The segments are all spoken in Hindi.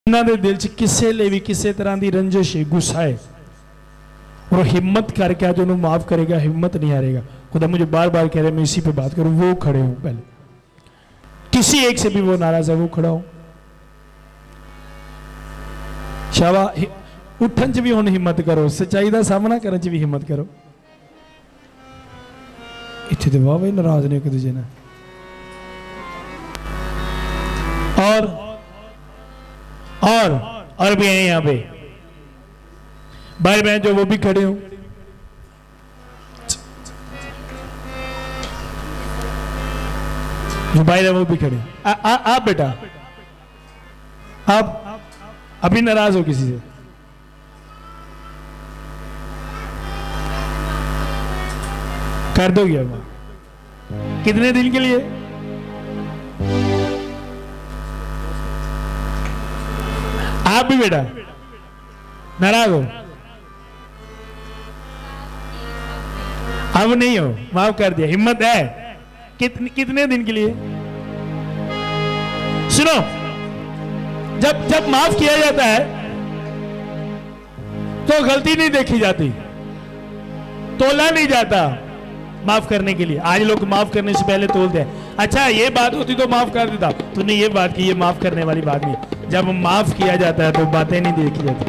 उन्होंने दिल च किसी लिए भी किसी तरह की रंजिश है, गुस्सा है, और हिम्मत करके आज उन्होंने माफ करेगा, हिम्मत नहीं हारेगा। खुदा मुझे बार बार कह रहे मैं इसी पे बात करूं, वो खड़े हो, पहले किसी एक से भी वो नाराज है वो खड़ा हो। शाबा उठन च भी हुण हिम्मत करो, सच्चाई का सामना करने च भी हिम्मत करो। इत्थे तो वाह नाराज ने एक दूजे ने। और भी हैं यहाँ पे भाई बहन जो वो भी खड़े हो। जो भाई है वो भी खड़े। आप बेटा आप अभी नाराज हो किसी से? कर दोगे अब? कितने दिन के लिए? आप भी बेटा नाराज हो? अब नहीं हो, माफ कर दिया, हिम्मत है। कितने दिन के लिए? सुनो, जब माफ किया जाता है तो गलती नहीं देखी जाती, तोला नहीं जाता माफ करने के लिए। आज लोग माफ करने से पहले तोलते हैं। अच्छा ये बात होती तो माफ कर देता, तूने ये बात की, ये माफ करने वाली बात नहीं। जब माफ किया जाता है तो बातें नहीं देखी जाती।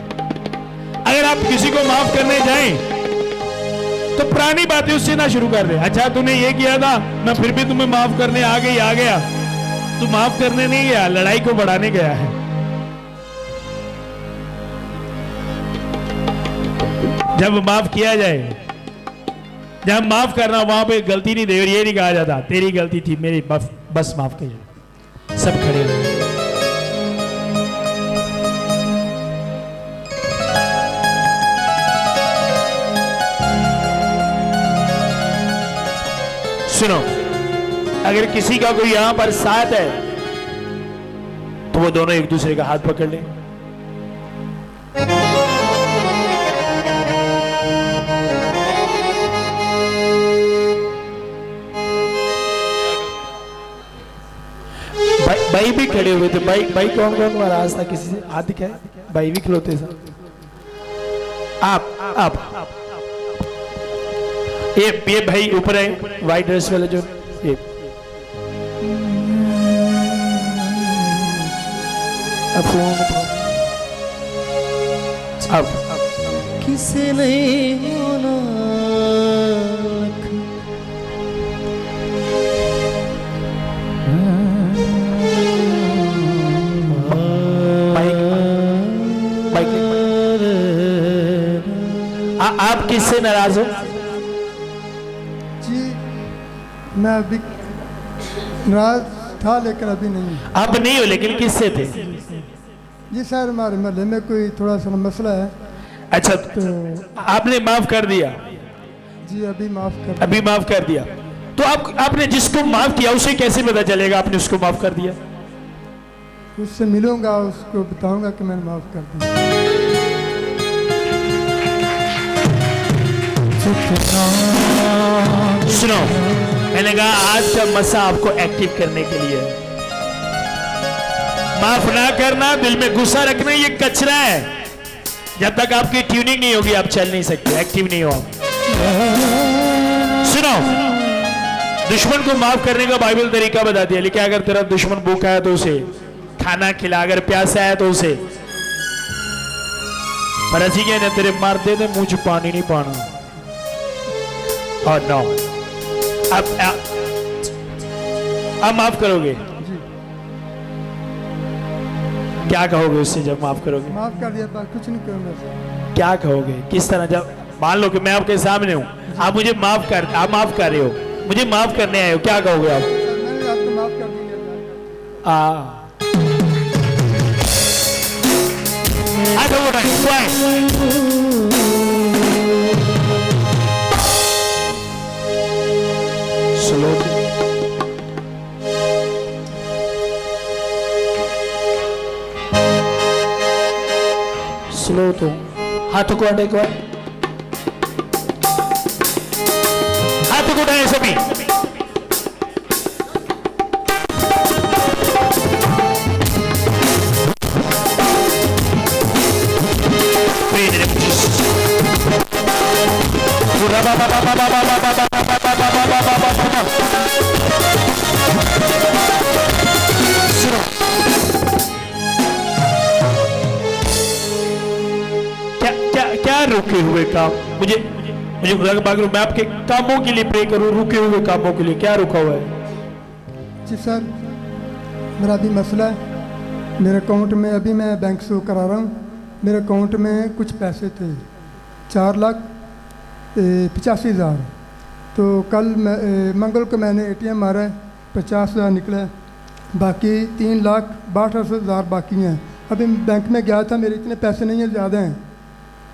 अगर आप किसी को माफ करने जाएं तो पुरानी बातें उससे ना शुरू कर दे। अच्छा तूने ये किया था, मैं फिर भी तुम्हें माफ करने आ गया। तू माफ करने नहीं गया, लड़ाई को बढ़ाने गया है। जब माफ किया जाए, जब माफ करना वहां पे गलती नहीं दे, ये नहीं कहा जाता तेरी गलती थी, मेरी बस माफ किया। सब खड़े रहे। सुनो, अगर किसी का कोई यहां पर साथ है तो वो दोनों एक दूसरे का हाथ पकड़ लें। भाई भी खड़े हुए थे। भाई कौन नाराज था किसी से? हाथ दिखाए। भाई भी खिलौते थे। आप ये भाई ऊपर है, व्हाइट ड्रेस वाले जो ये। अब किसे नहीं होना आप किससे नाराज हो? जी मैं अभी नाराज था लेकिन अभी नहीं। आप नहीं हो लेकिन किससे थे? जी सर हमारे महल्ले में कोई थोड़ा सा मसला है। अच्छा तो आपने माफ कर दिया? जी अभी माफ कर दिया। तो आपने जिसको माफ किया उसे कैसे पता चलेगा आपने उसको माफ कर दिया? उससे मिलूंगा, उसको बताऊंगा कि मैंने माफ कर दिया। सुनो, मैंने कहा आज का मसा आपको एक्टिव करने के लिए। माफ ना करना, दिल में गुस्सा रखना, ये कचरा है। जब तक आपकी ट्यूनिंग नहीं होगी आप चल नहीं सकते, एक्टिव नहीं हो आप। सुनो, दुश्मन को माफ करने का बाइबल तरीका बता दिया। लेकिन अगर तेरा दुश्मन भूखा है तो उसे खाना खिला, अगर प्यासा है तो उसे। पर ऐसी क्या तेरे मार दे मुंह च पानी नहीं पाना। और नो, अब माफ करोगे? क्या कहोगे उससे जब माफ करोगे? माफ कर दिया, कुछ नहीं करूंगा। क्या कहोगे? किस तरह? जब मान लो कि मैं आपके सामने हूं, आप मुझे माफ कर रहे हो, मुझे माफ करने आए हो, क्या कहोगे आप? मैंने आपको माफ कर दिया। स्लो तो हाथों को अड़े को, हाथों को उठाए सभी। सुनो, क्या क्या क्या रुके हुए काम? मुझे मुझे खुदा के मांग रहा हूं, मैं आपके कामों के लिए प्रे करूं, रुके हुए कामों के लिए क्या रुका हुआ है? जी सर, मेरा अभी मसला है। मेरे अकाउंट में अभी मैं बैंक से करा रहा हूँ, मेरे अकाउंट में कुछ पैसे थे 4,85,000। तो कल मंगल को मैंने एटीएम मारा है, 50,000 निकला है, बाकी 3,62,000 बाकी हैं। अभी बैंक में गया था, मेरे इतने पैसे नहीं हैं, ज़्यादा हैं।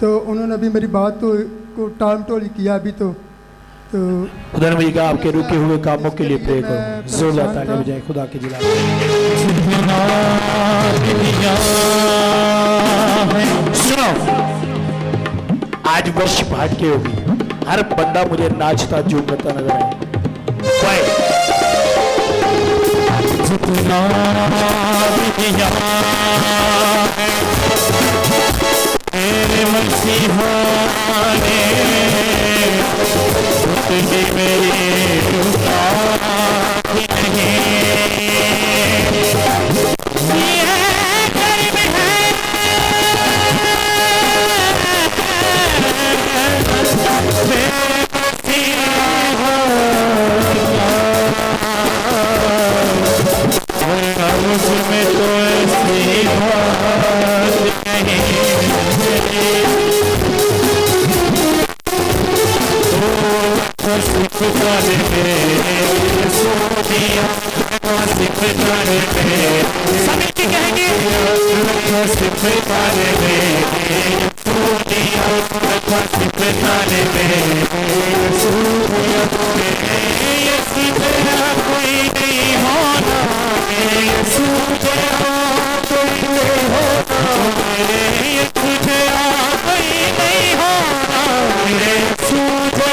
तो उन्होंने अभी मेरी बात को टाल टोल किया अभी तो खुदा ने मुझे कहा आपके रुके हुए कामों के लिए प्रे करो। जोरदार तालियां बजाएं खुदा के जिलाल। सुनो, आज वर्ष भाट के होगी, हर बंदा मुझे नाचता झूमता नजर आए। जितना मेरे मसीहा ने उतनी मेरी उतारी नहीं, ये कर्म है मेरे मसीहा, मुझमें तो ऐसी बात नहीं, सिखने में सोनिया सिखने में सभी की कहेंगे सिखने में सोनिया सिखने में सोनिया ये सीधा कोई नहीं होना, ये सूझे कोई नहीं होना, ये तुझे कोई नहीं होना, ये सूझे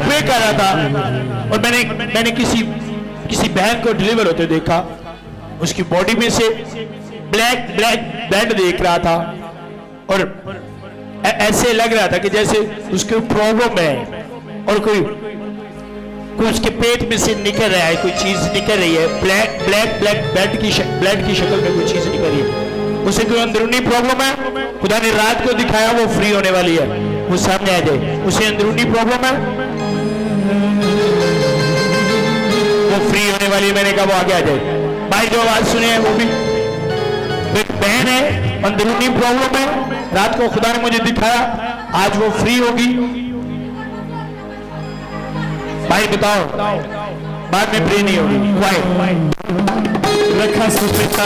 प्रे कर रहा था और मैंने किसी बहन को डिलीवर होते देखा। उसकी बॉडी में से ब्लैक ब्लड देख रहा था और ऐसे लग रहा था कि जैसे उसके प्रॉब्लम है और कोई उसके पेट में से निकल रहा है, कोई चीज निकल रही है, ब्लैक ब्लड की शक्ल में कोई चीज निकल रही है। उसे कोई अंदरूनी प्रॉब्लम है, खुदा ने रात को दिखाया वो फ्री होने वाली है, वो सामने आ जाए। उसे अंदरूनी प्रॉब्लम है, वो फ्री होने वाली है। मैंने कहा वो आगे आ जाए। भाई जो आवाज सुने हैं वो भी एक बहन है, अंदरूनी प्रॉब्लम है, रात को खुदा ने मुझे दिखाया, आज वो फ्री होगी। भाई बताओ, बाद में प्रे नहीं होगी। रखा सुपता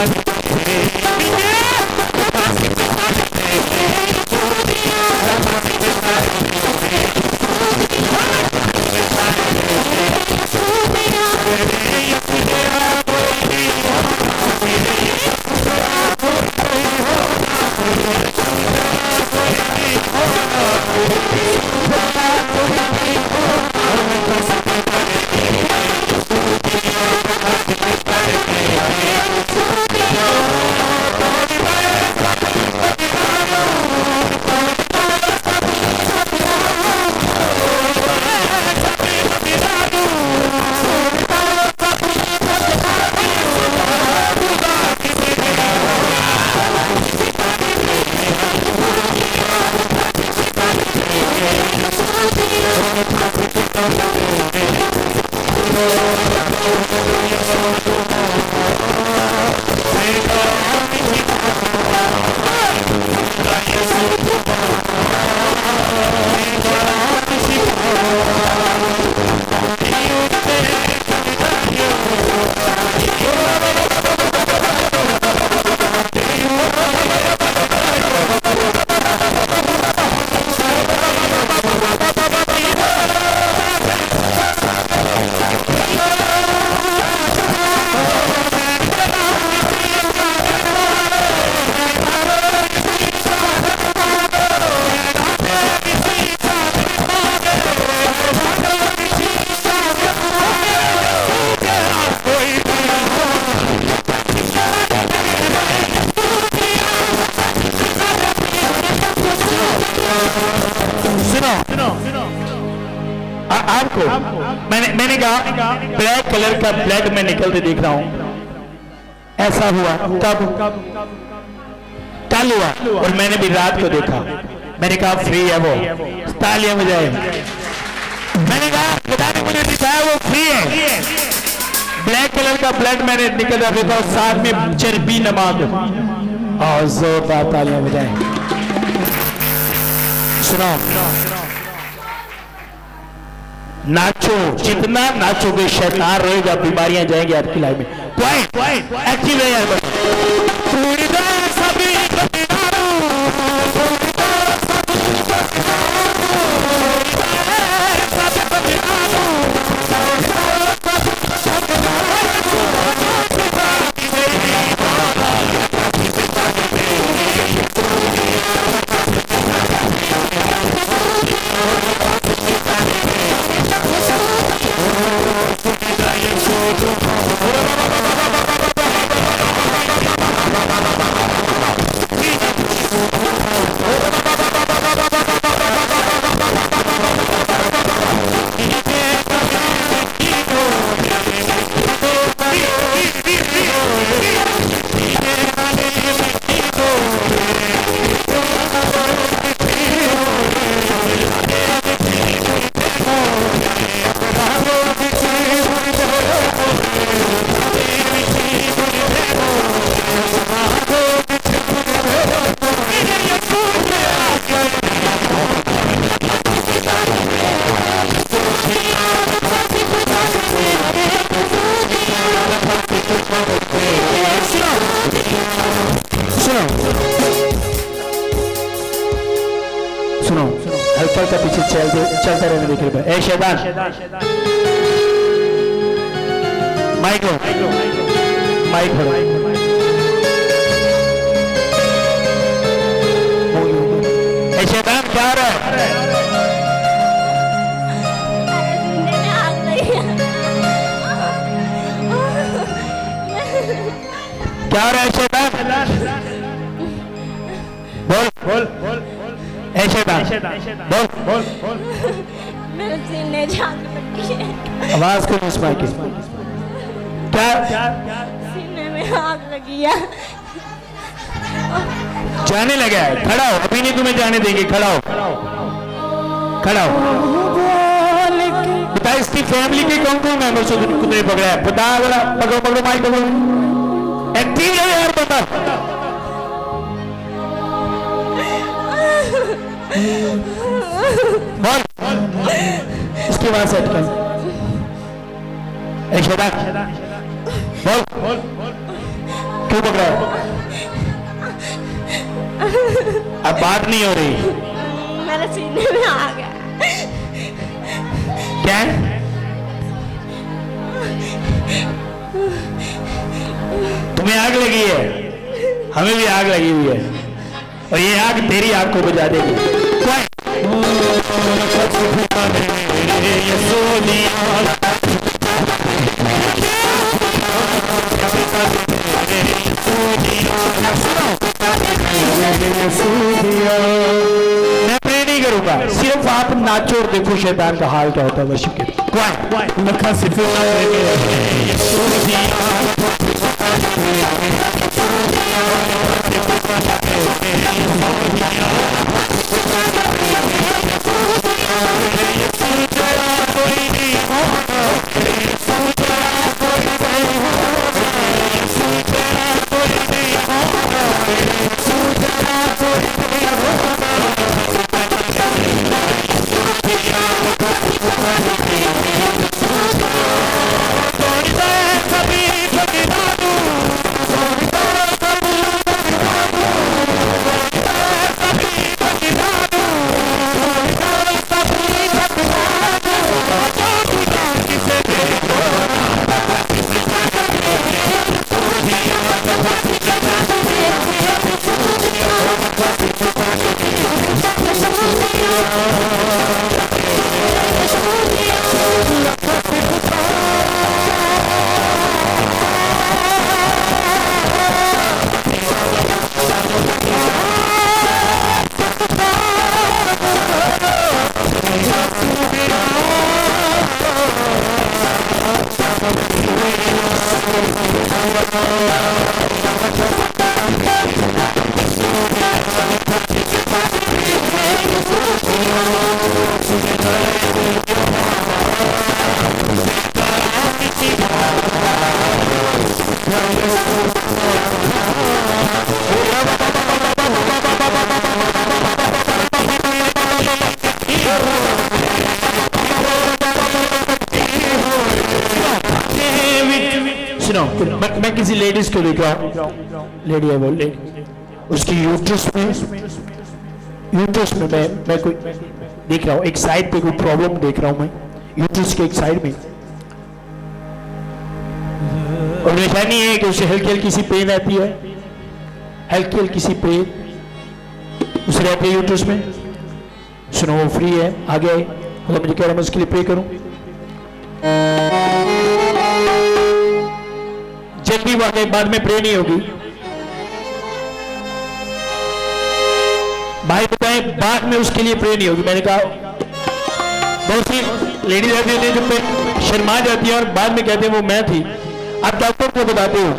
आपको मैंने कहा ब्लैक कलर का ब्लड में निकलते देख रहा हूं। ऐसा हुआ कब? कल हुआ और मैंने भी रात को देखा। मैंने कहा फ्री है वो, तालियां बजाए। मैंने कहा खुदा ने मुझे दिखाया वो फ्री है। ब्लैक कलर का ब्लड मैंने निकल रहा था, साथ में चर्बी नमाज और जोरदार तालियां बजाए। सुनो, नाचो, जितना नाचोगे शैतान रोएगा, बीमारियां जाएंगी आपकी लाइफ में। क्वाइट एक्टिव है यार। सुनो, हेल्पर का पीछे चलता रहने देखिए। ए शैतान, माइक लो, माइक लो। ए शैतान क्या रहा है? बोल बोल बोल मेरे सीने जान लगी है, आवाज को नहीं सुनाई के क्या सीने में आग लगी है। जाने लगा है, खड़ा हो, अभी नहीं तुम्हें जाने देंगे, खड़ा हो खड़ा हो। बता इसकी फैमिली के कौन कौन मेंबर्स कुतरे पकड़ा है, बता बड़ा, पकड़ो पकड़ो माइक पकड़ो, एक्टिव है यार बता। बोल इसकी आवाज सेट कर, एक बोल क्यों पकड़ा है? अब बात नहीं हो रही, मेरे सीने में आग है। क्या तुम्हें आग लगी है, हमें भी आग लगी हुई है, और ये आग तेरी आग को बुझा देगी। मैं प्रे नहीं करूंगा, सिर्फ आप नाचो और देखो शैतान का हाल क्या होता है। वर्शिप के लखा सिर्फ सुनो, मैं किसी लेडीज को देख रहा हूँ, लेडी है, बोल उसकी यूट्रस में मैं कोई देख रहा हूँ, एक साइड पे कोई प्रॉब्लम देख रहा हूँ मैं, यूट्रस के एक साइड में, और निशानी है कि उसे हल्की हल्की सी पेन आती है, हल्की हल्की सी पेन उसे रहती है यूट्रस में। सुनो वो फ्री है, आगे आए, तो मुझे कह रहा मैं उसके लिए प्रे करूं। जल्दी वाकई बाद में प्रे नहीं होगी, भाई बताएं, बाद में उसके लिए प्रे नहीं होगी। मैंने कहा बहुत सी लेडीज रहती है जो शर्मा जाती है और बाद में कहते हैं वो मैं थी, आप डॉक्टर को बताते हो,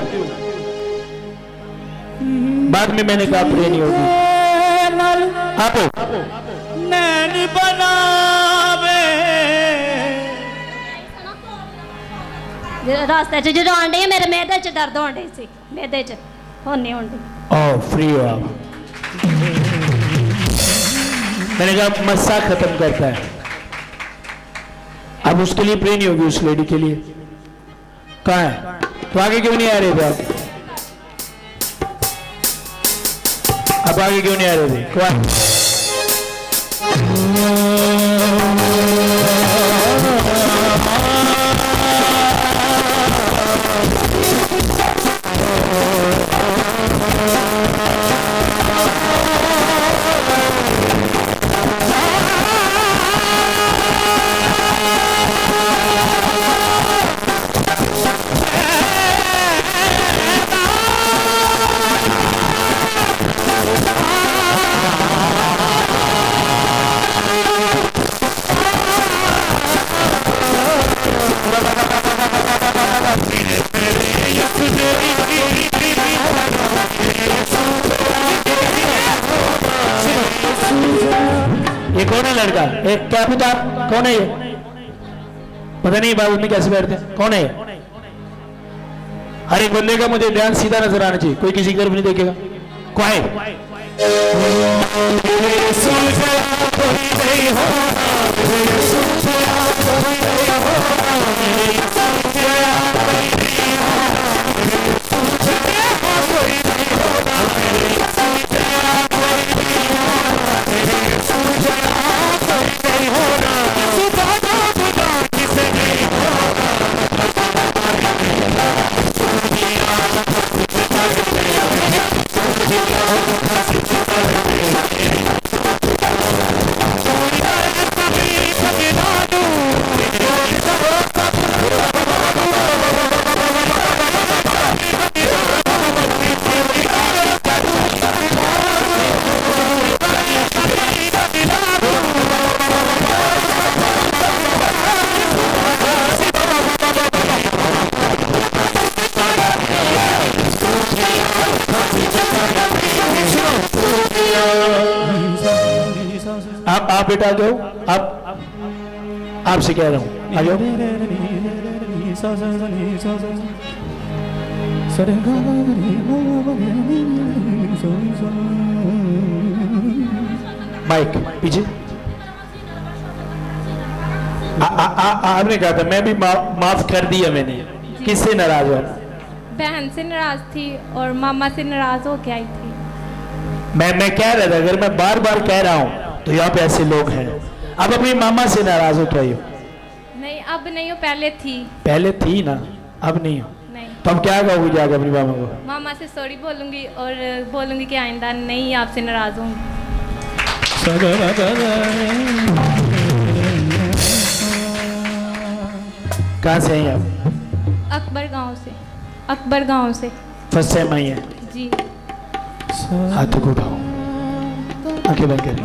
बाद में मैंने कहा प्रे नहीं होगी। आप नैन बनावे रास्ते च जो आंडे मेरे मेदे च दर्द होने सी, मेदे च होने होने। ओ फ्री हो आप, मैंने कहा मस्सा खत्म करता है। अब उसके लिए प्रे नहीं होगी, उस लेडी के लिए। कहाँ है तो आगे क्यों नहीं आ रहे थे आप? अब आगे क्यों नहीं आ रहे थे? कौन? लड़का? क्या पूछा? कौन है ये? पता नहीं इबादत में कैसे बैठते हैं। कौन है ये? हर एक बंदे का मुझे ध्यान सीधा नजर आना चाहिए, कोई किसी की तरफ नहीं देखेगा। कौन है? आप बेटा आ जाओ, आप आपसे कह रहा हूं आ जाओ। माइक पीछे। आपने कहा था मैं भी माफ कर दिया मैंने। किससे नाराज हो? बहन से नाराज थी और मामा से नाराज हो के आई थी। मैं कह रहा था अगर मैं बार बार कह रहा हूं तो यहाँ पे ऐसे लोग हैं। अब अपनी मामा से नाराज हो क्या? नहीं अब नहीं हो, पहले थी। पहले थी ना, अब नहीं हो। नहीं। तो अब क्या कहोगे जाकर अपनी मामा को? मामा से सॉरी बोलूंगी और बोलूंगी कि आइंदा नहीं आपसे नाराज हूँ। कहाँ से हैं आप? अकबर गांव से। अकबर गांव से। फर्स्ट टाइम आई है जी। हाथों को उठाओ, आंखें बंद करें।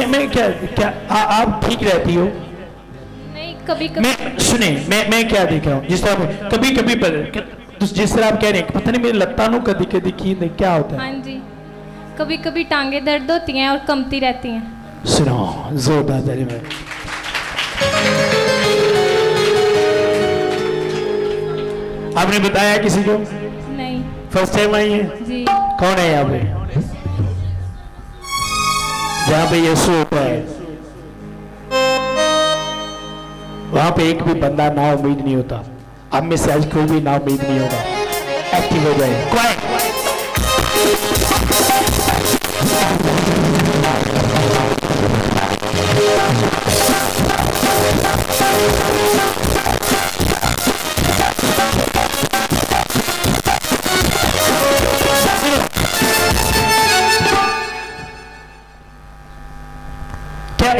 मैं क्या आप ठीक रहती हो? नहीं कभी कभी। मैं सुने, मैं क्या देख रहा हूँ जिस तरह कभी कभी जिस तरह आप कह रहे हैं, पता नहीं मेरे लत्तानों कभी कभी की क्या होता है। हाँ जी, कभी कभी टांगे दर्द होती हैं और कमती रहती हैं। सुनो जोरदार ताली में। आपने बताया किसी को? नहीं। फर्स्ट टाइम आई है जी। कौन है यहाँ पे? जहाँ पे यीशु होता है वहां पे एक भी बंदा ना उम्मीद नहीं होता। अब में से आज कोई भी ना उम्मीद नहीं होगा। एक्टिव हो जाए।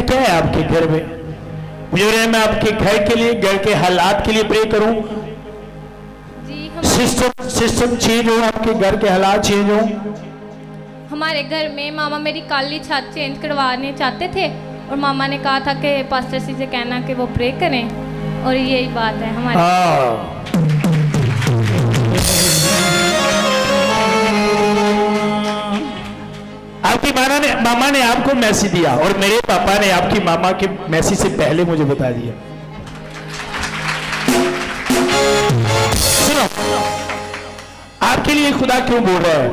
क्या है आपके घर में? मुझे रहे मैं आपके घर के लिए, घर के हालात के लिए प्रे करूं। जी सिस्टम चेंज हो, आपके घर के हालात चेंज हो। हमारे घर में मामा मेरी काली छत चेंज करवाने चाहते थे और मामा ने कहा था कि पास्टर जी से कहना कि वो प्रे करें और यही बात है हमारी। आपकी मामा ने आपको मैसेज दिया और मेरे पापा ने आपकी मामा के मैसेज से पहले मुझे बता दिया। सुनो, आपके लिए खुदा क्यों बोल रहा है?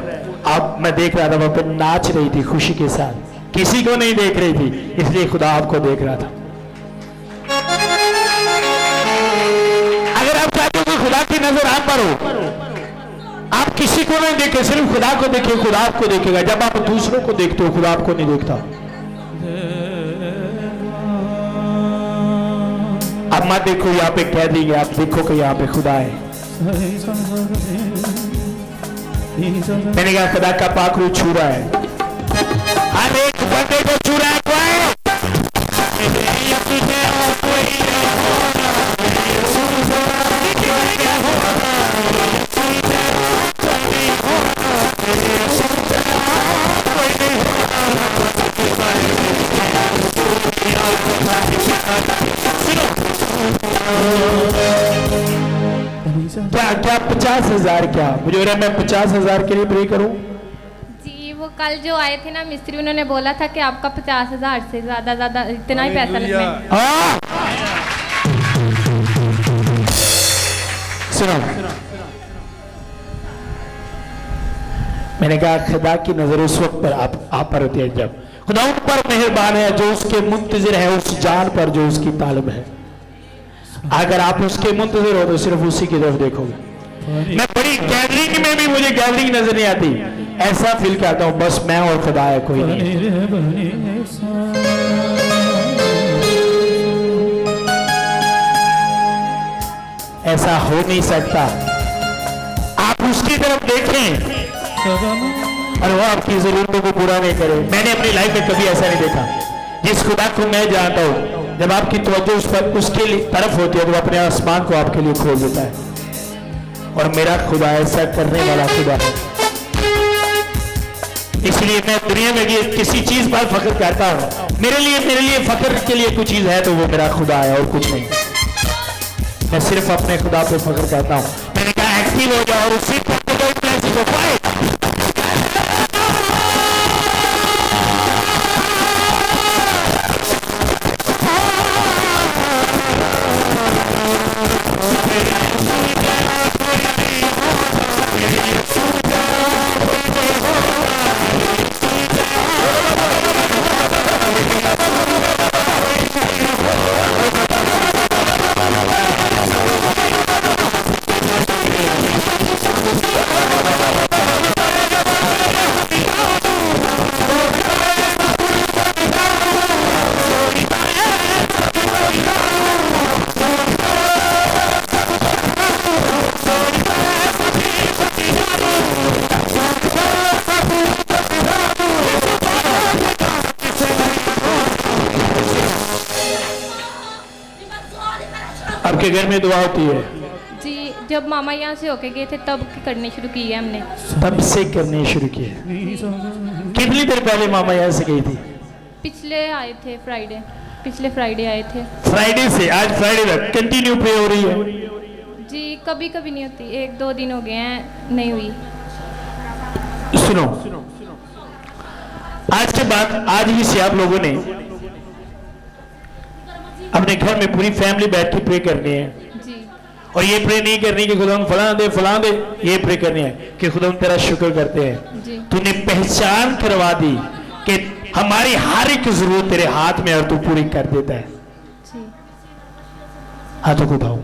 आप, मैं देख रहा था वहां पर नाच रही थी खुशी के साथ, किसी को नहीं देख रही थी, इसलिए खुदा आपको देख रहा था। अगर आप चाहते हो कि खुदा की नजर आप पर हो, आप किसी को नहीं देखे, सिर्फ खुदा को देखिए, खुदा आपको देखेगा। जब आप दूसरों को देखते हो खुदा आपको नहीं देखता। अब मत देखो यहाँ पे कह देंगे, आप देखो कि यहाँ पे खुदा है। मैंने कहा खुदा का पाक रूह छू रहा है, हर एक बंदे को छू रहा है। क्या क्या 50,000 क्या मुझे हो रहा है मैं 50,000 के लिए प्रे करूं? जी वो कल जो आए थे ना मिस्त्री, उन्होंने बोला था कि आपका 50,000 से ज्यादा इतना ही पैसा लगेगा। हाँ सुनो, मैंने कहा खुदा की नजर उस वक्त पर आप पर होती है जब खुदा उन पर मेहरबान है जो उसके मुंतजिर है, उस जान पर जो उसकी तालिब है। अगर आप उसके मुंतजिर हो तो सिर्फ उसी की तरफ देखोगे। मैं बड़ी गैदरिंग में भी मुझे गैदरिंग नजर नहीं आती, ऐसा फील करता हूं बस मैं और खुदा है, कोई नहीं। ऐसा हो नहीं सकता। आप उसकी तरफ देखें और वो आपकी जरूरतों को पूरा नहीं करे। मैंने अपनी लाइफ में कभी ऐसा नहीं देखा। जिस खुदा को मैं जानता हूं, जब आपकी तवज्जो उस पर उसके तरफ होती है तो वो अपने आसमान को आपके लिए खोल देता है। और मेरा खुदा ऐसा करने वाला खुदा है। इसलिए मैं दुनिया में किसी चीज पर फख्र करता हूं। मेरे लिए फख्र के लिए कुछ चीज है तो वो मेरा खुदा है और कुछ नहीं। मैं सिर्फ अपने खुदा पे फख्र करता हूं। मैंने कहा एक्टिव हो जाओ और उसी को आपके घर में दुआ होती है? जी जब मामा यहाँ से होके गए थे तब करने शुरू की है हमने। तब से करने शुरू किए। कितनी देर पहले मामा यहाँ से गई थी? पिछले आए थे पिछले फ्राइडे आए थे। फ्राइडे से आज फ्राइडे तक कंटिन्यू प्रे हो रही है? जी कभी कभी नहीं होती, 1-2 दिन हो गए हैं नहीं हुई। सुनो, आज के बाद आज ही से आप लोगों ने अपने घर में पूरी फैमिली बैठ के प्रे करनी है। जी। और ये प्रे नहीं करनी कि खुदा फलां दे, ये प्रे करनी है कि खुदा तेरा शुक्र करते हैं जी। तूने पहचान करवा दी कि हमारी हर एक जरूरत तेरे हाथ में और तू पूरी कर देता है। जी। हाथों को उठाओ।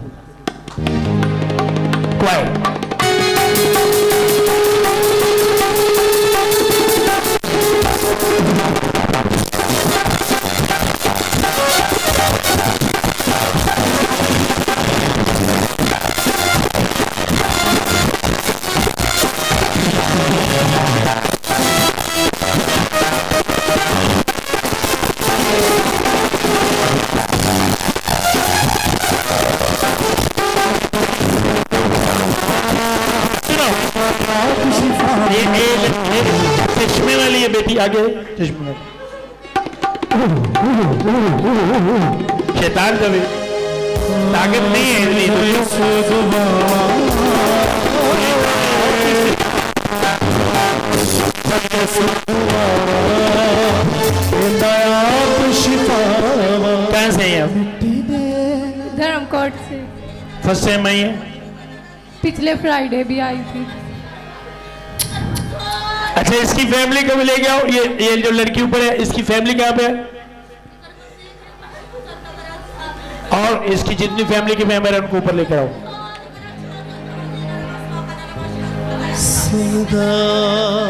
क्वाइट। चश्मे वाली है बेटी, आगे चश्मे शैतान का भी ताकत नहीं है कहाँ से हैं आप? धर्मकोट से। फर्स्ट टाइम आई है? पिछले फ्राइडे भी आई थी। अच्छा इसकी फैमिली को भी ले गया। ये जो लड़की ऊपर है इसकी फैमिली कहाँ पे है? और इसकी जितनी फैमिली के मेंबर है उनको ऊपर लेकर आओ।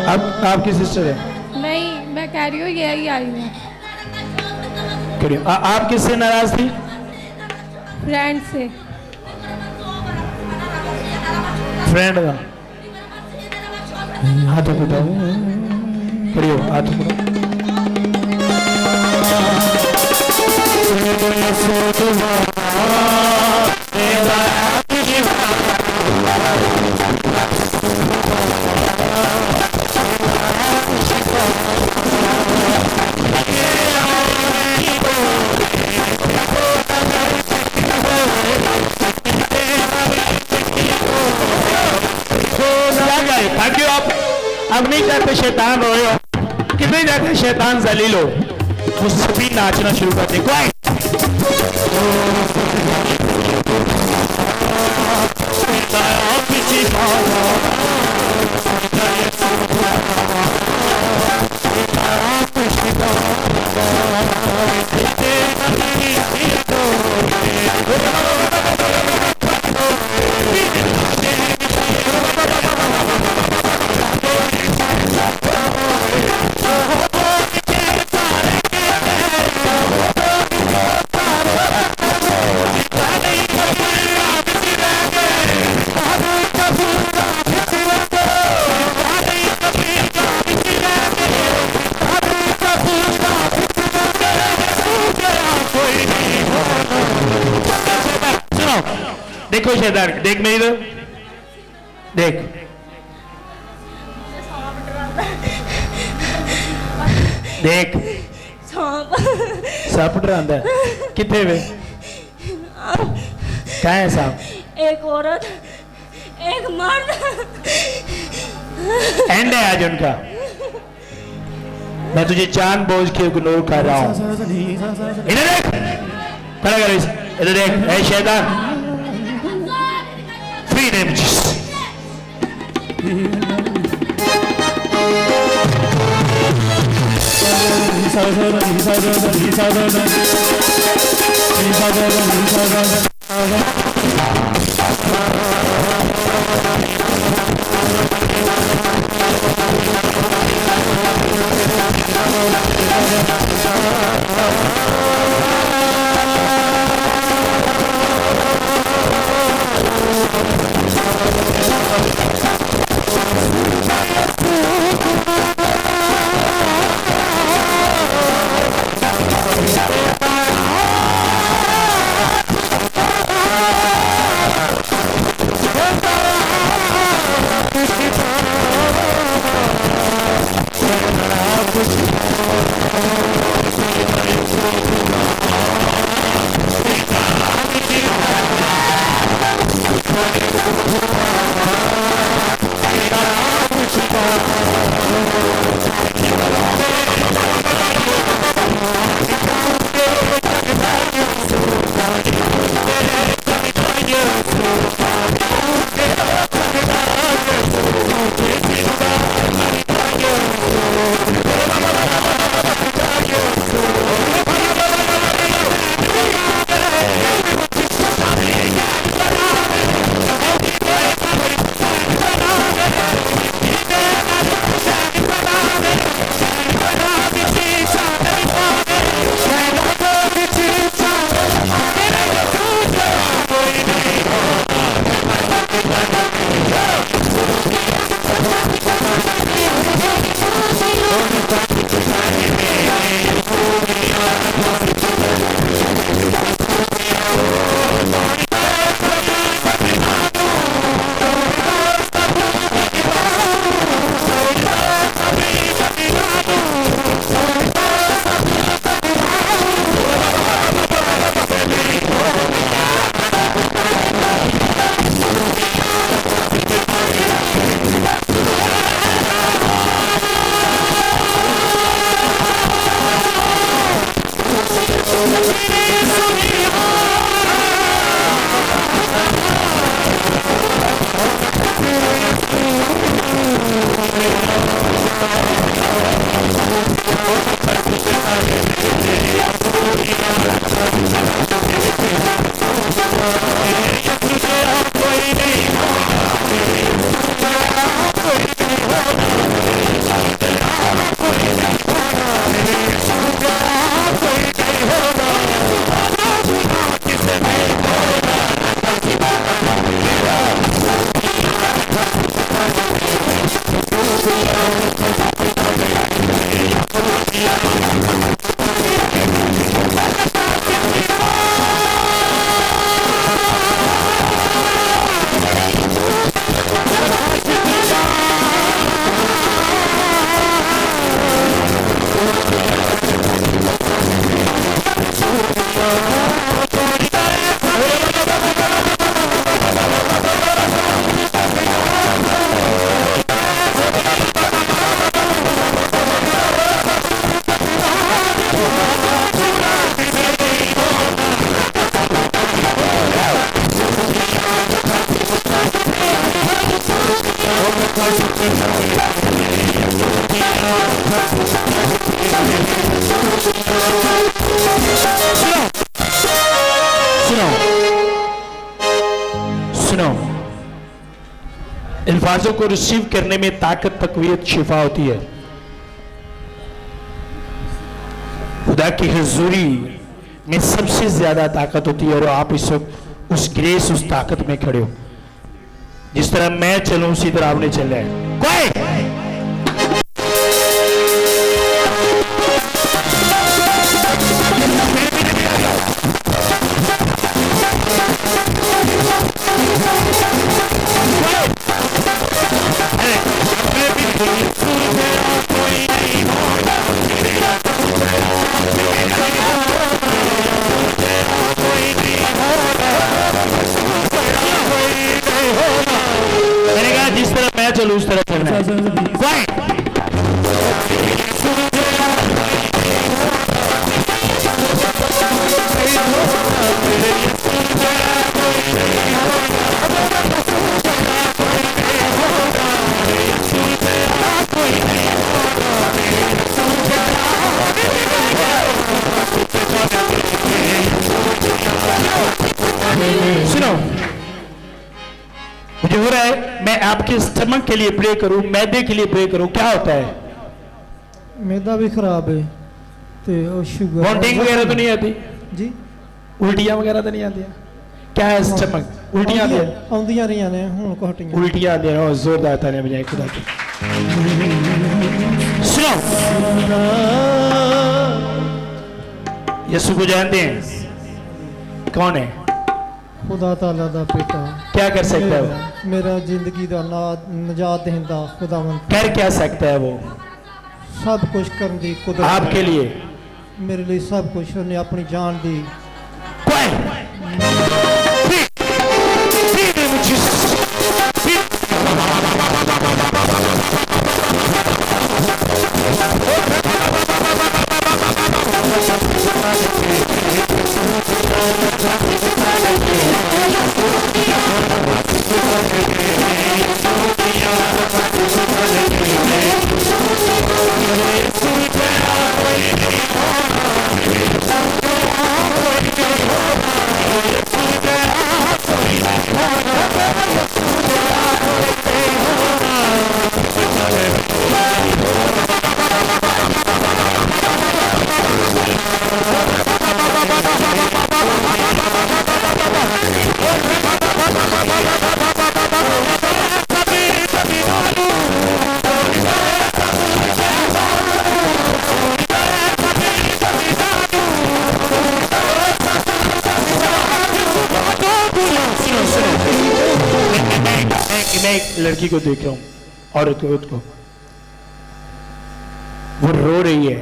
अब आपकी सिस्टर है? नहीं मैं कह रही हूँ यही आई हूँ। आप किससे नाराज थी? फ्रेंड से। फ्रेंड का हाथ उठाओ, खड़ी हो, हाथ उठाओ। ताकि आप अब नहीं चाहते शैतान रोए हो, कितने जाते शैतान जलील हो, वो सभी नाचना शुरू कर दे। क्वाइट देखो शैतान, देख मेरी तो देख, देख सांप डरांदा है। कितने वे क्या है सांप? एक औरत एक मर्द। एंड है आज उनका। मैं तुझे जानबूझ के इग्नोर कर रहा हूं। इधर देख, खड़ा कर इसे, इधर देख। ऐ शैतान, free name Jesus. सुनो सुनो, अल्फाजों को रिसीव करने में ताकत, तकवीयत, शिफा होती है। खुदा की हुजूरी में सबसे ज्यादा ताकत होती है, और आप इस वक्त उस ग्रेस, उस ताकत में खड़े हो। जिस तरह मैं चलूं उसी तरह आपने चलना है। कोई मैंने कहा जिस तरह मैं चलूं उस तरह चलना है। सुनो, मुझे हो रहा है मैं आपके स्टमक के लिए प्रे करूं, मैदे के लिए प्रे करूं, क्या होता है? मैदा भी खराब है तो शुगर वॉमिटिंग वगैरह तो नहीं आती जी, उल्टियां वगैरह तो नहीं आती? क्या है स्टमक? उल्टियां आती है? आउंदियां रहियां ने हुण को हटियां उल्टियां आती है। जोरदार तालियां बजाएं खुदा की। सुनो, यीशु को जानते हैं? कौन है? खुदा ताला दा बेटा। क्या कर सकता है वो? मेरा जिंदगी दा नजात देंदा खुदावंद। कर क्या सकता है वो? सब कुछ करन दी कुदरत आपके लिए मेरे लिए सब कुछ उन्हें अपनी जान दी। मैं एक लड़की को देख रहा हूं, औरत को, वो रो रही है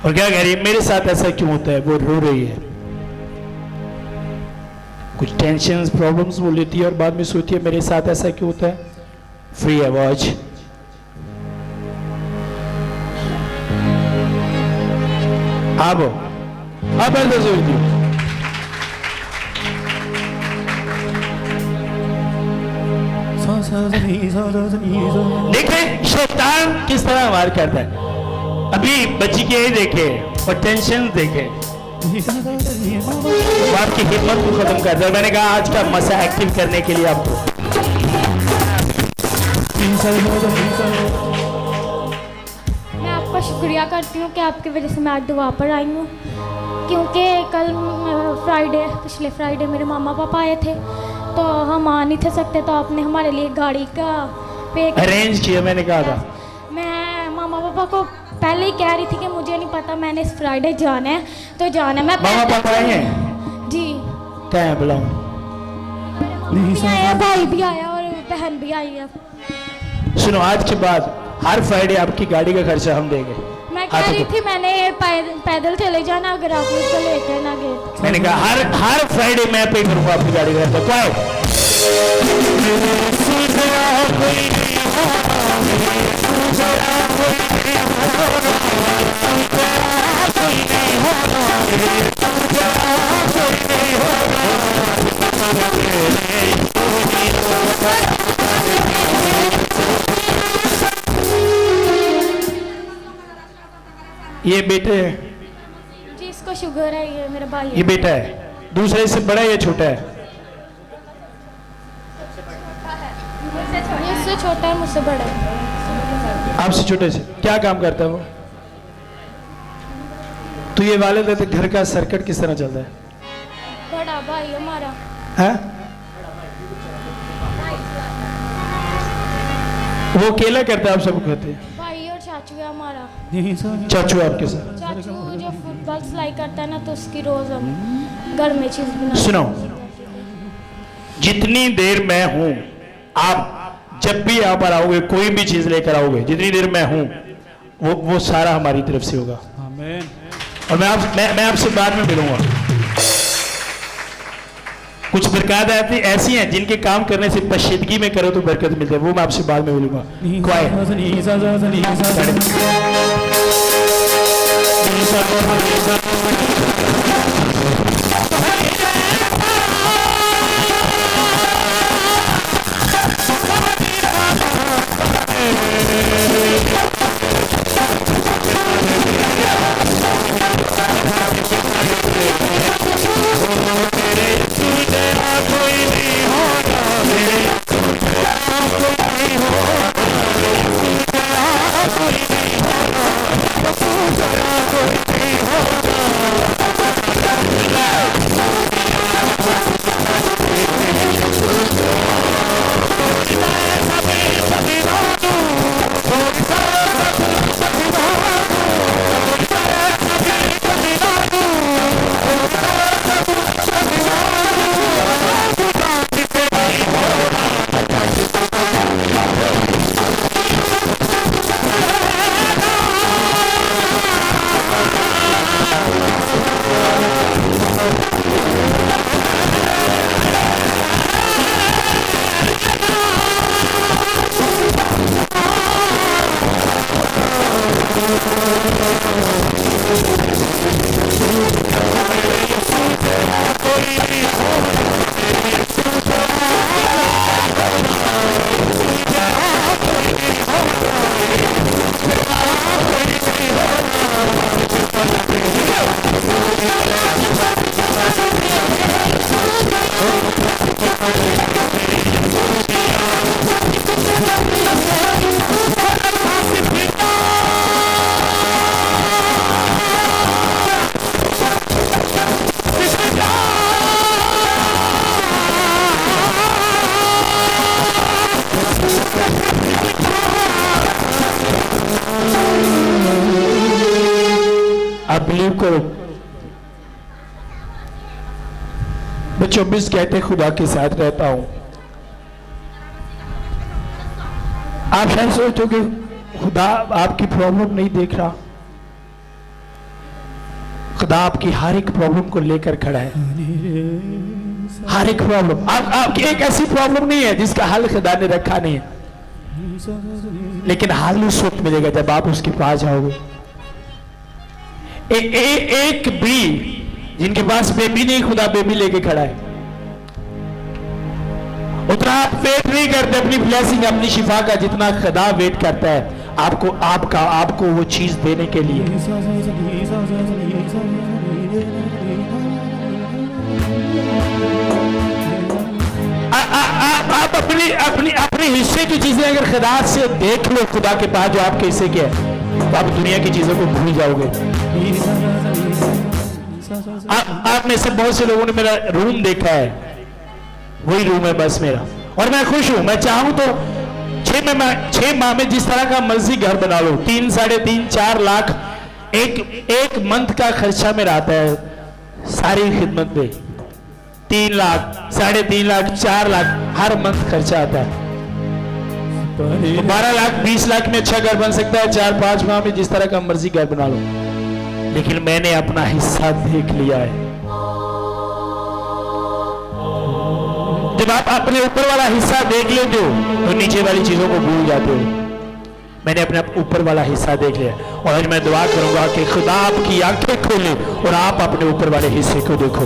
और क्या कह रही है? मेरे साथ ऐसा क्यों होता है? वो रो रही है, कुछ टेंशन प्रॉब्लम्स वो लेती है और बाद में सोचती है मेरे साथ ऐसा क्यों होता है। फ्री आवाज अब ऐसा सोचती हूँ। देखें शैतान किस तरह वार करता है। अभी बच्ची के ये देखे और टेंशन देखे, बाप की हिम्मत को खत्म कर दिया। मैंने कहा आज का मसा एक्टिव करने के लिए आपको मैं आपका शुक्रिया करती हूँ कि आपकी वजह से मैं आज दुआ पर आई हूँ, क्योंकि कल पिछले फ्राइडे मेरे मामा पापा आए थे तो हम आ नहीं थे सकते, तो आपने हमारे लिए गाड़ी का पे अरेंज किया। मैंने कहा था मैं मामा पापा पापा को पहले ही कह रही थी कि मुझे नहीं पता, मैंने इस फ्राइडे जाना है तो जाना है। मैं मामा पापा आए हैं? जी क्या है बुलाओ? भी आया, भाई भी आया और बहन भी आई है। सुनो, आज के बाद हर फ्राइडे आपकी गाड़ी का खर्चा हम देंगे। मैं कह रही थी मैंने पैदल चले जाना अगर आप मुझको लेकर ना गए। मैंने कहा हर फ्राइडे मैं पे करूंगा आपकी गाड़ी का खर्चा। क्या है? ये बेटे है? जी इसको शुगर है, ये मेरा भाई ये है। बेटा है? दूसरे से बड़ा है या छोटा है? ये इससे छोटा है, मुझसे बड़ा है। आपसे छोटे से? क्या काम करता है वो? तो ये वालिद है तो घर का सर्किट किस तरह चलता है? बड़ा भाई हमारा है? वो अकेला करता है, आप सबको कहते हैं? भाई और चाचू है हमारा। चाचू आपके साथ? चाचू जो फुटबॉल सिलाई करता है ना, तो उसकी रोज हम घर में चीज बना। सुनो, जितनी देर मैं हूं, आप जब भी यहाँ पर आओगे कोई भी चीज लेकर आओगे, जितनी देर मैं हूं वो सारा हमारी तरफ से होगा। आमीन। और मैं आपसे बाद में मिलूंगा। कुछ बरकत ऐसी हैं जिनके काम करने से पशीदगी में करो तो बरकत मिलती है, वो मैं आपसे बाद में मिलूंगा। आप बिलीव करो, मैं 24 घंटे खुदा के साथ रहता हूं। आप शायद सोचो कि खुदा आपकी प्रॉब्लम नहीं देख रहा। खुदा आपकी हर एक प्रॉब्लम को लेकर खड़ा है, हर एक प्रॉब्लम। आपकी एक ऐसी प्रॉब्लम नहीं है जिसका हल खुदा ने रखा नहीं है, लेकिन हल उस वक्त मिलेगा जब आप उसके पास जाओगे। एक भी जिनके पास बेबी नहीं, खुदा बेबी लेके खड़ा है। उतना आप वेट नहीं करते अपनी ब्लेसिंग, अपनी शिफा का, जितना खुदा वेट करता है आपको वो चीज देने के लिए। आप अपने हिस्से की चीजें अगर खुदा से देख लो, खुदा के पास जो आपके हिस्से के है, तो आप दुनिया की चीजों को भूल जाओगे। आप में से बहुत से लोगों ने मेरा रूम देखा है, वही रूम है बस मेरा, और मैं खुश हूं। मैं चाहूं तो छह माह में जिस तरह का मर्जी घर बना लो, 3, 3.5, 4 लाख एक मंथ का खर्चा मेरा आता है सारी खिदमत में। 3 लाख, 3.5 लाख, 4 लाख हर मंथ खर्चा आता है। 12 लाख, 20 लाख में अच्छा घर बन सकता है 4-5 माह में, जिस तरह का मर्जी घर बना लो। लेकिन मैंने अपना हिस्सा देख लिया है। जब आप अपने ऊपर वाला हिस्सा देख लेते हो तो नीचे वाली चीजों को भूल जाते हो। मैंने अपने ऊपर वाला हिस्सा देख लिया और आज मैं दुआ करूंगा कि खुदा आपकी आंखें खोले और आप अपने ऊपर वाले हिस्से को देखो।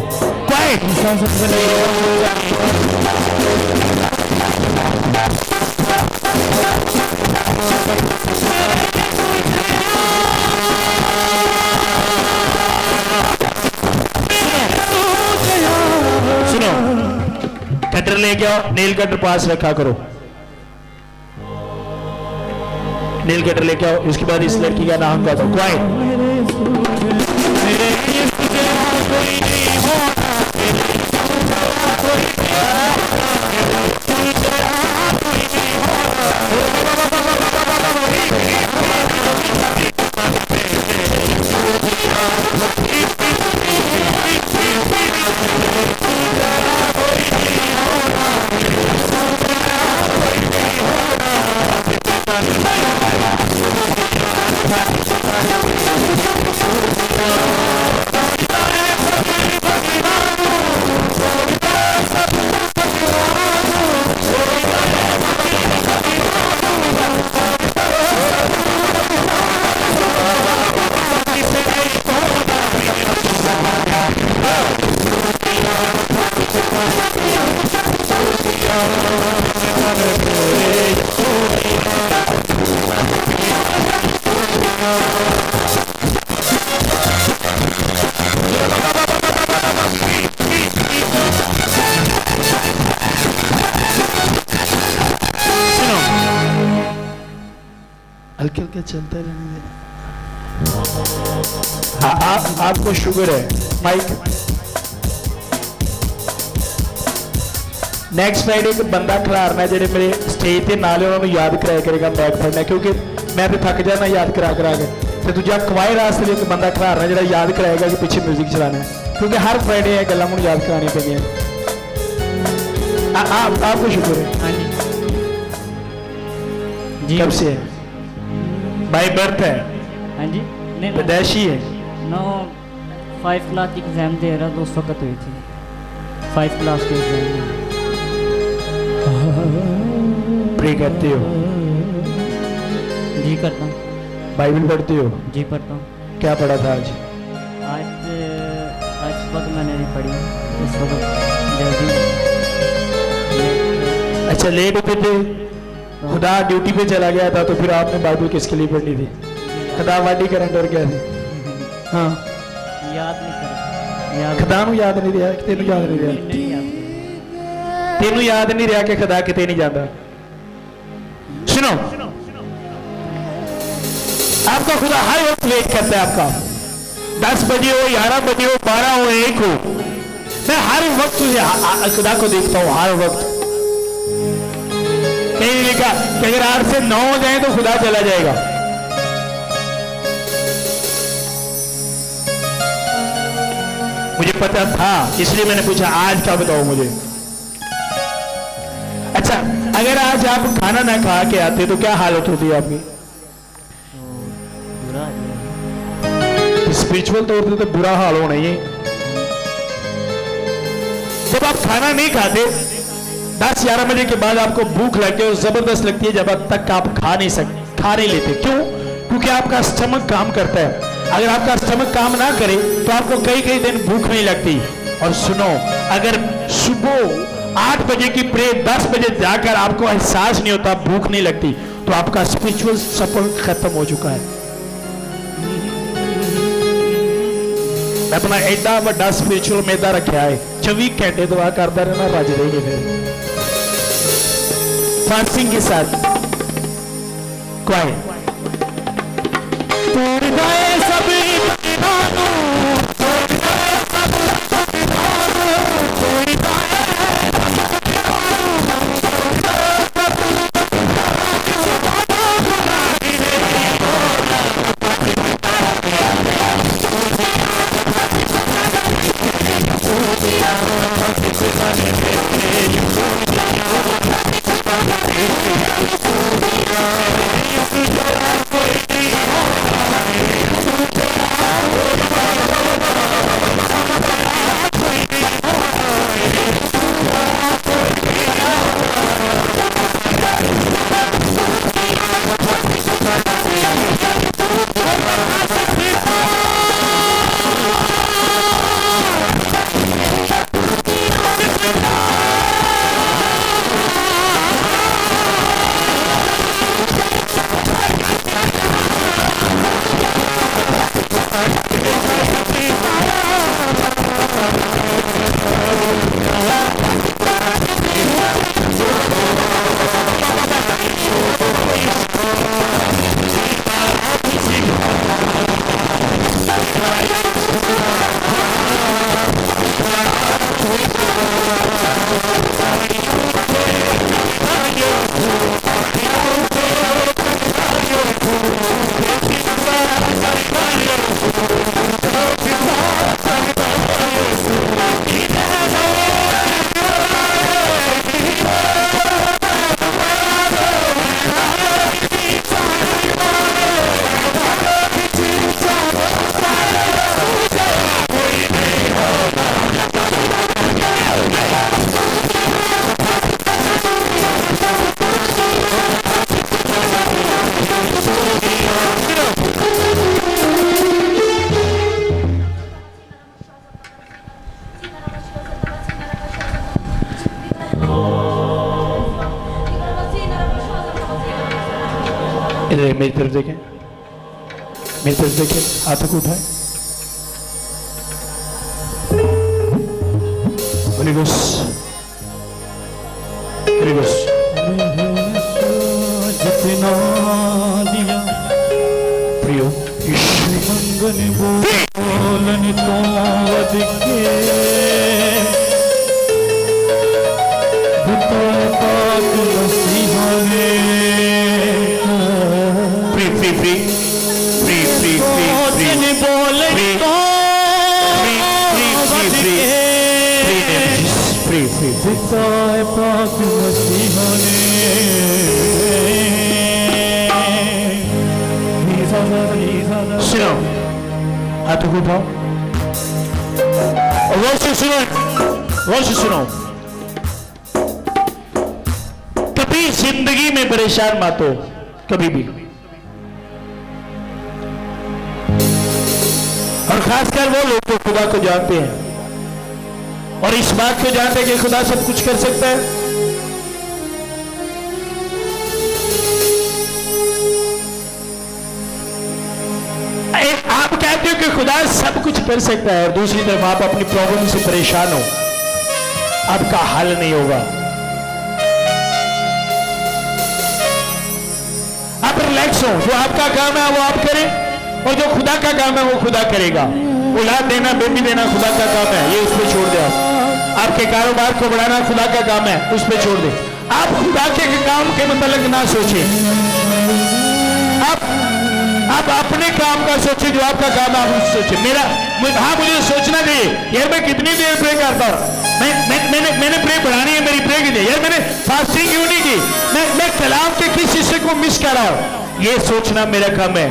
सुनो, कटर लेके आओ, नेल कटर पास रखा करो। नेल कटर लेके आओ। उसके बाद इस लड़की का नाम क्या था? हल्के हल्के चलते रहने दे। आपको शुगर है माइक। नेक्स्ट फ्राइडे को बंदा खिलारना जेडे मेरे स्टेज पे नाले उन्होंने याद कराया करेगा बैग फड़ना, क्योंकि मैं तो थक जाना याद करा करा के। तो दूजा कवाए रास्ते में एक बंदा खिलारना जेड़ा याद कराएगा कि पीछे म्यूजिक चलाना है, क्योंकि हर फ्राइडे ये गल्लां मुझे याद करानी पैंदियां। आपको शुगर है? हाँ जी। कब से है? बाय बर्थ है? हाँ जी। नहीं, पैदाइशी है? नो, 5 क्लास की एग्जाम दे रहा तो उस वक्त हुई थी। 5 क्लास के एग्जाम में। प्रे करते हो? जी करता हूँ। बाइबल पढ़ते हो? जी पढ़ता हूँ। क्या पढ़ा था आज? आज वक्त मैंने नहीं पढ़ी, इस वक्त जल्दी। अच्छा, लेट उठे थे, खुदा ड्यूटी पे चला गया था, तो फिर आपने बाइबल किसके लिए पढ़नी थी? खुदा वाडी करंट और क्या थी? हाँ, याद नहीं कर खुदा नू याद नहीं रहा कि तेनू याद नहीं रहा? तेनू याद नहीं रहा कि खुदा किते नहीं जाता? सुनो, आपका खुदा हर वक्त वेट करता है आपका। 10 बजे हो, 11 बजे हो, 12 हो, 1 हो, मैं हर वक्त खुदा को देखता हूं, हर वक्त। कहीं लिखा कि अगर 8 से 9 हो जाए तो खुदा चला जाएगा। मुझे पता था, इसलिए मैंने पूछा आज क्या बताओ मुझे। अच्छा, अगर आज आप खाना ना खा के आते तो क्या हालत होती है आपकी? स्पिरिचुअल तौर पे तो बुरा हाल होना ही है। जब आप खाना नहीं खाते, 10-11 बजे के बाद आपको भूख लगती है और जबरदस्त लगती है, जब तक आप खा नहीं लेते। क्यों? क्योंकि आपका स्टमक काम करता है। अगर आपका स्टमक काम ना करे तो आपको कई दिन भूख नहीं लगती। और सुनो, अगर सुबह 8 बजे की प्रेयर 10 बजे जाकर आपको एहसास नहीं होता, भूख नहीं लगती, तो आपका स्पिरिचुअल सफर खत्म हो चुका है। अपना एडा बड़ा स्पिरिचुअल मेदा रखा है, 24 घंटे दुआ करता रहना, रज देंगे। फिर फांसिंग के साथ क्वाइट मेरी तरफ देखें, मेरी तरफ देखें, हाथों को उठाएं। Holi ghost, Holi ghost. जितना दिया प्रियो मंगन बोलन तो वध के पाक मसीहा ने free free free free free free बोलन तो फ्री फ्री पाक मसीहा ने सुनो, हाथों को उठाओ और गौर से सुनो, गौर से सुनो। कभी जिंदगी में परेशान मत हो, कभी भी। और खासकर वो लोग जो खुदा को जानते हैं और इस बात को जानते हैं कि खुदा सब कुछ कर सकता है। आप कहते हो कि खुदा सब कुछ कर सकता है और दूसरी तरफ आप अपनी प्रॉब्लम से परेशान हो, आपका हल नहीं होगा। आप रिलैक्स हो, जो आपका काम है वो आप करें और जो खुदा का काम है वो खुदा करेगा। औलाद देना, बेबी देना खुदा का काम है, ये उस पर छोड़ दे। आपके कारोबार को बढ़ाना खुदा का काम है, उस पर छोड़ दे। आप खुदा के काम के मतलब ना सोचें, आप अपने काम का सोचे, जो आपका काम है आप सोचे। हाँ, मुझे सोचना चाहिए यार मैं कितनी देर प्रे करता हूँ, मैंने प्रे बढ़ानी है, मेरी प्रे की यार मैंने फास्टिंग क्यों नहीं की, मैं कलाम के किस हिस्से को मिस कर रहा हूँ। ये सोचना मेरा काम है।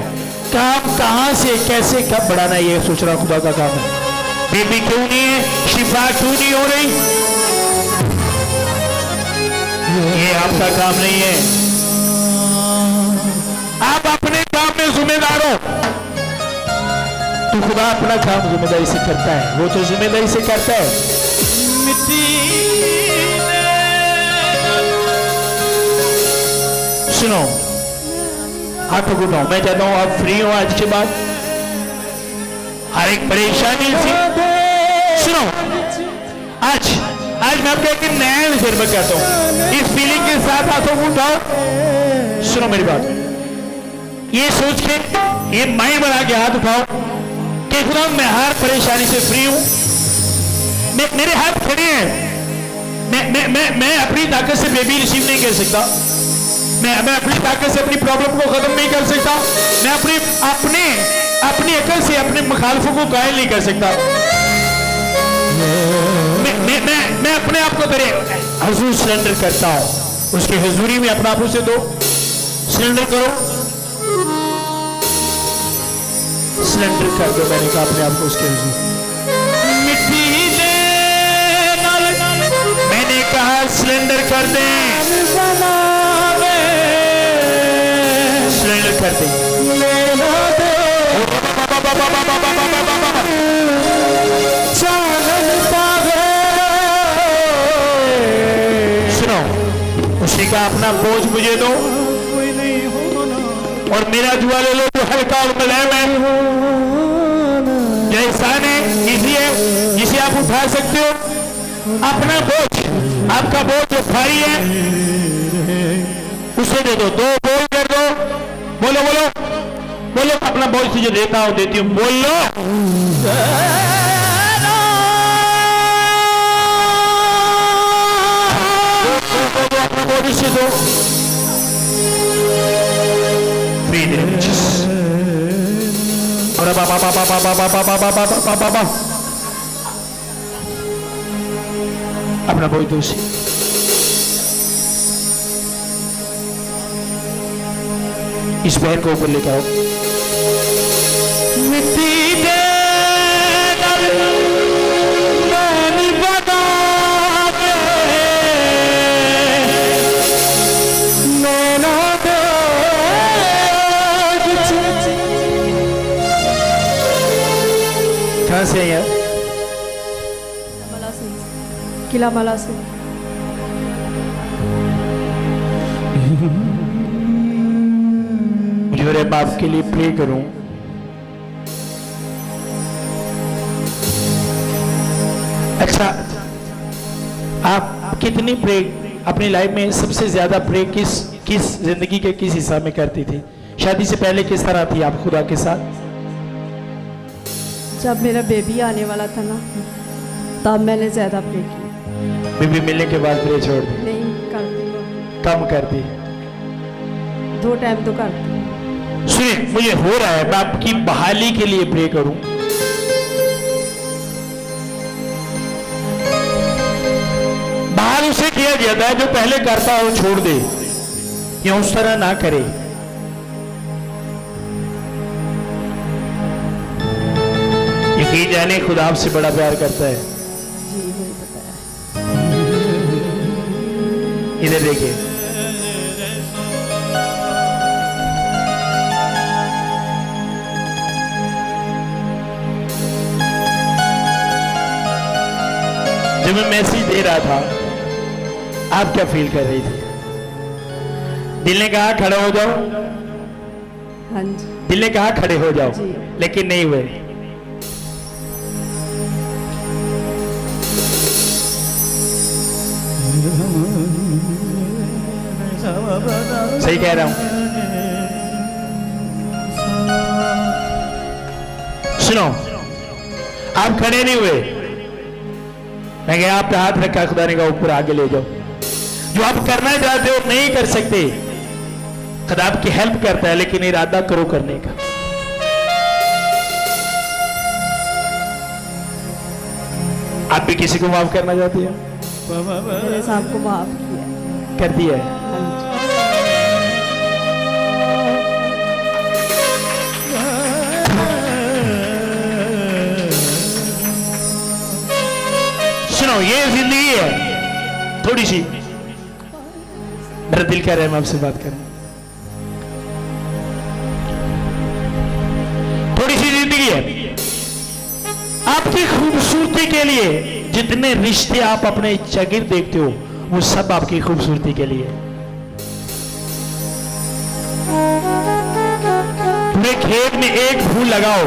काम कहाँ से कैसे कब बढ़ाना है ये सोचना खुदा का काम है। बेबी क्यों नहीं है, शिफा क्यों नहीं हो रही, ये आपका काम नहीं है। आप अपने काम में जिम्मेदार हो, तो खुदा अपना काम जिम्मेदारी से करता है, वो तो जिम्मेदारी से करता है। सुनो, हाथों को उठाओ। मैं चाहता हूं आप फ्री हो आज के बाद हर एक परेशानी से। सुनो, आज मैं आपको एक नया तजुर्बा कहता हूं, इस फीलिंग के साथ हाथों को उठाओ। सुनो मेरी बात, ये सोच के, ये माइंड बना के हाथ उठाओ कि खुदा मैं हर परेशानी से फ्री हूं। मेरे हाथ खड़े हैं, मैं अपनी ताकत से बेबी रिसीव नहीं कर सकता, मैं अपनी ताकत से अपनी प्रॉब्लम को खत्म नहीं कर सकता, मैं अपनी अकल से अपने मुखालफों को कायल नहीं कर सकता। मैं अपने आप को तेरे हुजूर सरेंडर करता हूं, उसके हुजूरी में अपना आप उसे दो, सरेंडर करो, सरेंडर कर दो। मैंने कहा अपने आप को उसके हुजूर। मिट्टी दे, मैंने कहा सरेंडर कर दे, सरेंडर कर दे। सुनो, उसी का अपना बोझ मुझे दो और मेरा जुआ ले लो तो हल्का और मुलायम है, जैसा है इजी है, जिसे आप उठा सकते हो। अपना बोझ, आपका बोझ जो भारी है उसे दे दो, बोल कर दो, बोलो बोलो बोलो, अपना बोझ तुझे देता हूं, देती हूं, बोल लो। अपना बोझ से दो, और बाबा अपना बोझ दो उसे। इस बहन को ऊपर लेकर आओ। मिट्टी दे कहाँ से है यार? किला माला से। जो रे बाप के लिए प्रे करूं। अच्छा, आप कितनी प्रे अपनी लाइफ में सबसे ज्यादा प्रे किस जिंदगी के किस हिस्सा में करती थी? शादी से पहले किस तरह थी आप खुदा के साथ? जब मेरा बेबी आने वाला था ना, तब मैंने ज़्यादा प्रे की। बेबी मिलने के बाद प्रे छोड़ दी? नहीं करती, कम कर दी? 2 टाइम तो करती। सुनिए, मुझे हो रहा है मैं आपकी बहाली के लिए प्रे करूं। बहाल उसे किया जाता है जो पहले करता हो छोड़ दे, या उस तरह ना करे। यकीन जाने खुदा आपसे बड़ा प्यार करता है। जी मुझे पता है। इधर देखिए, जब मैं मैसेज दे रहा था आप क्या फील कर रही थी? दिल ने कहा खड़े हो जाओ, हाँ जी। दिल ने कहा खड़े हो जाओ, जी। लेकिन नहीं हुए। सही कह रहा हूं? सुनो, आप खड़े नहीं हुए। मैं कहा आप हाथ रखा खुदा ने कहा ऊपर आगे ले जाओ। जो आप करना चाहते हो नहीं कर सकते, खुदा आपकी हेल्प करता है, लेकिन इरादा करो करने का। आप भी किसी को माफ करना चाहती हो? मेरे साहब को माफ किया। कर दिया है। हाँ जी। सुनो, ये जिंदगी है थोड़ी सी, मेरा दिल कह रहा है मैं आपसे बात करूं। थोड़ी सी जिंदगी है। आपकी खूबसूरती के लिए जितने रिश्ते आप अपने चगिर देखते हो, वो सब आपकी खूबसूरती के लिए। पूरे खेत में एक फूल लगाओ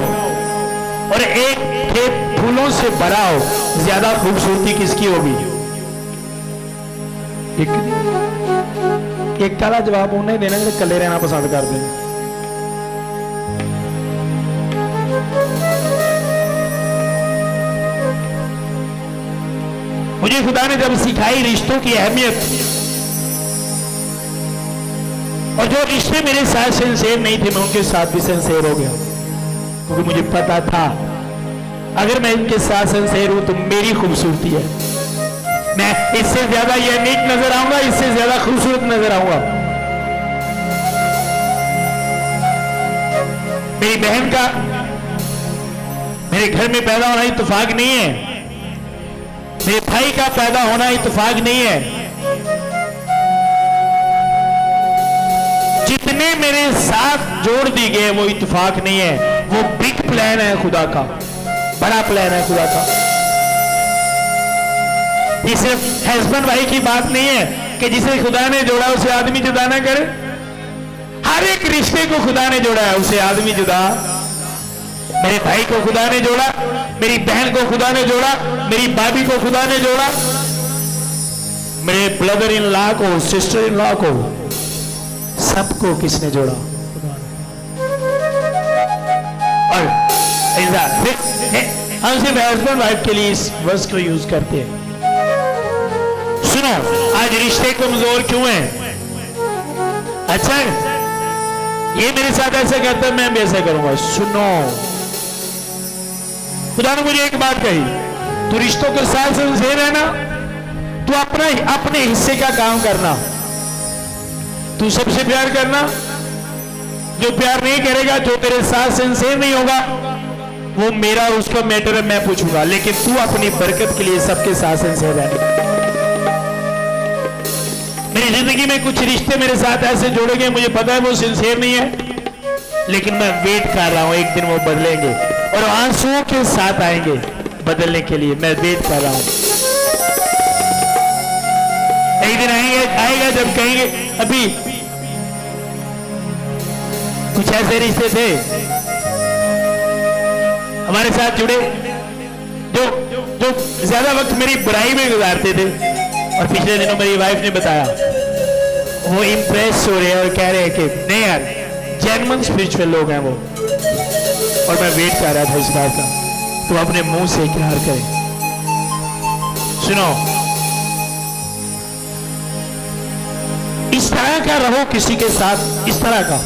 और एक खेत फूलों से भरा हो, ज्यादा खूबसूरती किसकी होगी? एक काला जवाब उन्हें देना जो कले रहना पसंद करते हैं। मुझे खुदा ने जब सिखाई रिश्तों की अहमियत, और जो रिश्ते मेरे साथ सिंसेर नहीं थे, मैं उनके साथ भी सिंसेर हो गया, क्योंकि मुझे पता था अगर मैं इनके साथ सिंसेर हूं तो मेरी खूबसूरती है, मैं इससे ज्यादा यूनिक नजर आऊंगा, इससे ज्यादा खूबसूरत नजर आऊंगा। मेरी बहन का मेरे घर में पैदा होना इत्तेफाक नहीं है, मेरे भाई का पैदा होना इत्तेफाक नहीं है। जितने मेरे साथ जोड़ दी गए वो इत्तेफाक नहीं है, वो बिग प्लान है खुदा का, बड़ा प्लान है खुदा का। ये सिर्फ हस्बैंड वाइफ की बात नहीं है कि जिसे खुदा ने जोड़ा उसे आदमी जुदा ना करे। हर एक रिश्ते को खुदा ने जोड़ा है, उसे आदमी जुदा। मेरे भाई को खुदा ने जोड़ा, मेरी बहन को खुदा ने जोड़ा, मेरी भाभी को खुदा ने जोड़ा, मेरे ब्रदर इन लॉ को, सिस्टर इन लॉ को, सबको किसने जोड़ा? और हम सिर्फ हस्बैंड वाइफ के लिए इस वर्ड को यूज करते हैं। सुनो, आज रिश्ते कमजोर क्यों हैं? अच्छा, ये मेरे साथ ऐसा करता है, मैं भी ऐसा करूंगा। सुनो, खुदा ने मुझे एक बात कही, तू रिश्तों के साथ सिंसेर है ना, तू अपने हिस्से का काम करना, तू सबसे प्यार करना। जो प्यार नहीं करेगा, जो तेरे साथ सिंसेर नहीं होगा, वो मेरा उसका मैटर है, मैं पूछूंगा, लेकिन तू अपनी बरकत के लिए सबके साथ सिंसेर है। मेरी जिंदगी में कुछ रिश्ते मेरे साथ ऐसे जोड़े गए, मुझे पता है वो सिंसेर नहीं है, लेकिन मैं वेट कर रहा हूं, एक दिन वो बदलेंगे और आंसुओं के साथ आएंगे बदलने के लिए। मैं वेट कर रहा हूं, एक दिन आएगा जब कहेंगे अभी कुछ ऐसे रिश्ते थे हमारे साथ जुड़े जो जो ज्यादा वक्त मेरी बुराई में गुजारते थे, और पिछले दिनों मेरी वाइफ ने बताया वो इम्प्रेस हो रहे हैं और कह रहे हैं कि नहीं यार जेन्युइन स्पिरिचुअल लोग हैं वो, और मैं वेट कर रहा था इस बात का, तो अपने मुंह से इकरार करें। सुनो, इस तरह का रहो किसी के साथ, इस तरह का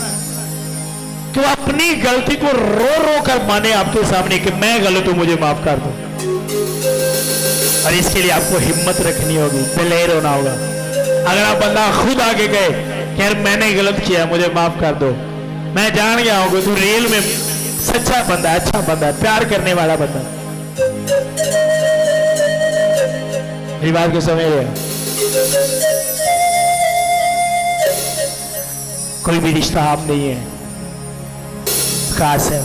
कि वो अपनी गलती को रो रो कर माने आपके सामने कि मैं गलत हूं, मुझे माफ कर दो। और इसके लिए आपको हिम्मत रखनी होगी, पहले रोना होगा। अगर आप बंदा खुद आगे गए कि यार मैंने गलत किया, मुझे माफ कर दो, मैं जान गया हूं कि तू रियल में सच्चा बंदा, अच्छा बंदा, प्यार करने वाला बंदा, मेरी बात को समझ रहे हो? कोई भी रिश्ता आप नहीं है, खास है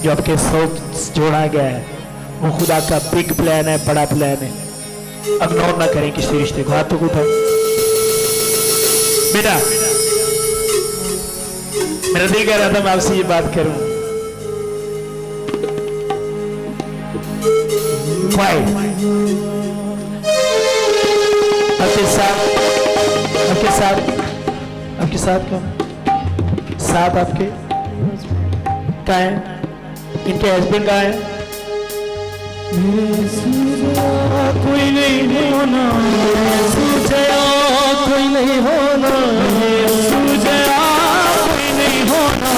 जो आपके साथ जोड़ा गया है, वो खुदा का बिग प्लान है, बड़ा प्लान है। इग्नोर ना करें किसी रिश्ते को। हाथों को उठाओ बेटा, मेरा दिल कह रहा था मैं आपसे ये बात करूं। आपके साथ आपके साथ आपके साथ कौन? साथ आपके कहाँ है? इनके हस्बैंड कहाँ है? कोई नहीं होना, कोई नहीं होना, कोई नहीं होना,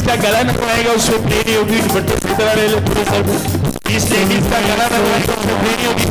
का गला नकवाएगा उसको प्ले नहीं होगी, दुपट्टे की तरह ले ले पूरे सर पे। इस लेडीज का गला नकवाएगा उसको प्ले नहीं होगी।